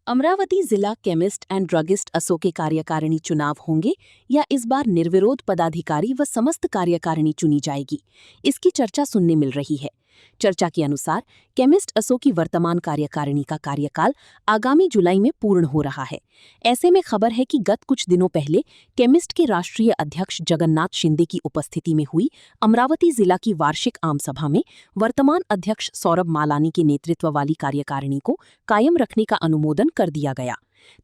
अमरावती जिला chemist and druggist असो के कार्यकारिणी चुनाव होंगे या इस बार निर्विरोध पदाधिकारी व समस्त कार्यकारिणी चुनी जाएगी, इसकी चर्चा सुनने मिल रही है। चर्चा के अनुसार केमिस्ट असो की वर्तमान कार्यकारिणी का कार्यकाल आगामी जुलाई में पूर्ण हो रहा है। ऐसे में खबर है कि गत कुछ दिनों पहले केमिस्ट के राष्ट्रीय अध्यक्ष जगन्नाथ शिंदे की उपस्थिति में हुई अमरावती जिला की वार्षिक आम सभा में वर्तमान अध्यक्ष सौरभ मालानी के नेतृत्व वाली कार्यकारिणी को कायम रखने का अनुमोदन कर दिया गया।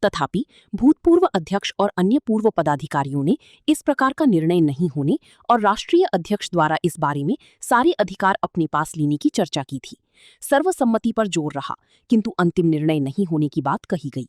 तथापि भूतपूर्व अध्यक्ष और अन्य पूर्व पदाधिकारियों ने इस प्रकार का निर्णय नहीं होने और राष्ट्रीय अध्यक्ष द्वारा इस बारे में सारे अधिकार अपने पास लेने की चर्चा की थी। सर्वसम्मति पर जोर रहा, किंतु अंतिम निर्णय नहीं होने की बात कही गई।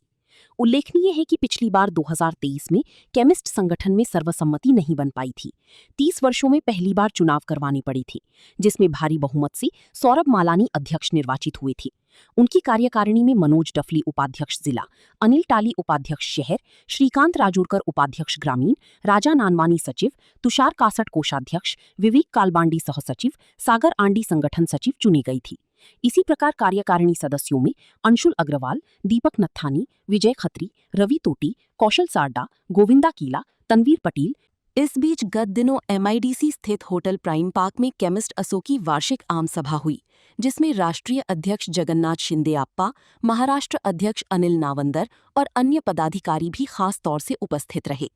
उल्लेखनीय है कि पिछली बार 2023 में केमिस्ट संगठन में सर्वसम्मति नहीं बन पाई थी। 30 वर्षों में पहली बार चुनाव करवानी पड़ी थी, जिसमें भारी बहुमत से सौरभ मालानी अध्यक्ष निर्वाचित हुए थे। उनकी कार्यकारिणी में मनोज डफली उपाध्यक्ष जिला, अनिल टाली उपाध्यक्ष शहर, श्रीकांत राजूरकर उपाध्यक्ष ग्रामीण, राजा नानवानी सचिव, तुषार कासट कोषाध्यक्ष, विवेक कालबांडी सहसचिव, सागर आंडी संगठन सचिव चुनी गई थी। इसी प्रकार कार्यकारिणी सदस्यों में अंशुल अग्रवाल, दीपक नत्थानी, विजय खत्री, रवि तोटी, कौशल सारडा, गोविंदा कीला, तनवीर पटेल। इस बीच गत दिनों MIDC स्थित होटल प्राइम पार्क में केमिस्ट असो की वार्षिक आम सभा हुई, जिसमें राष्ट्रीय अध्यक्ष जगन्नाथ शिंदे आप्पा, महाराष्ट्र अध्यक्ष अनिल नावंदर और अन्य पदाधिकारी भी खास तौर से उपस्थित रहे।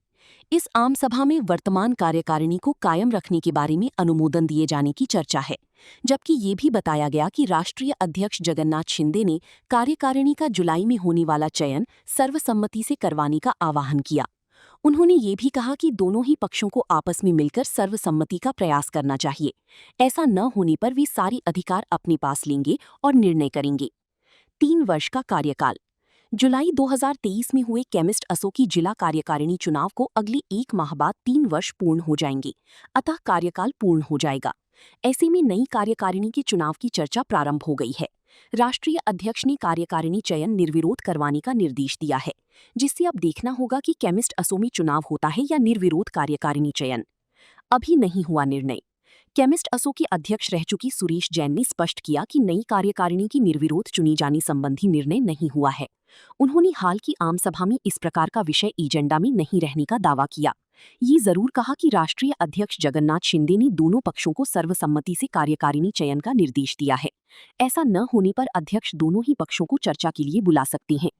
इस आम सभा में वर्तमान कार्यकारिणी को कायम रखने के बारे में अनुमोदन दिए जाने की चर्चा है, जबकि ये भी बताया गया कि राष्ट्रीय अध्यक्ष जगन्नाथ शिंदे ने कार्यकारिणी का जुलाई में होने वाला चयन सर्वसम्मति से करवाने का आह्वान किया। उन्होंने ये भी कहा कि दोनों ही पक्षों को आपस में मिलकर सर्वसम्मति का प्रयास करना चाहिए। ऐसा न होने पर वे सारे अधिकार अपने पास लेंगे और निर्णय करेंगे। 3 वर्ष का कार्यकाल। जुलाई 2023 में हुए केमिस्ट असो की जिला कार्यकारिणी चुनाव को अगले 1 माह बाद 3 वर्ष पूर्ण हो जाएंगे, अतः कार्यकाल पूर्ण हो जाएगा। ऐसे में नई कार्यकारिणी के चुनाव की चर्चा प्रारंभ हो गई है। राष्ट्रीय अध्यक्ष ने कार्यकारिणी चयन निर्विरोध करवाने का निर्देश दिया है, जिससे अब देखना होगा कि केमिस्ट असो में चुनाव होता है या निर्विरोध कार्यकारिणी चयन। अभी नहीं हुआ निर्णय। केमिस्ट असो के अध्यक्ष रह चुकी सुरेश जैन ने स्पष्ट किया कि नई कार्यकारिणी की निर्विरोध चुनी जाने संबंधी निर्णय नहीं हुआ है। उन्होंने हाल की आम सभा में इस प्रकार का विषय एजेंडा में नहीं रहने का दावा किया। ये जरूर कहा कि राष्ट्रीय अध्यक्ष जगन्नाथ शिंदे ने दोनों पक्षों को सर्वसम्मति से कार्यकारिणी चयन का निर्देश दिया है। ऐसा न होने पर अध्यक्ष दोनों ही पक्षों को चर्चा के लिए बुला सकते हैं।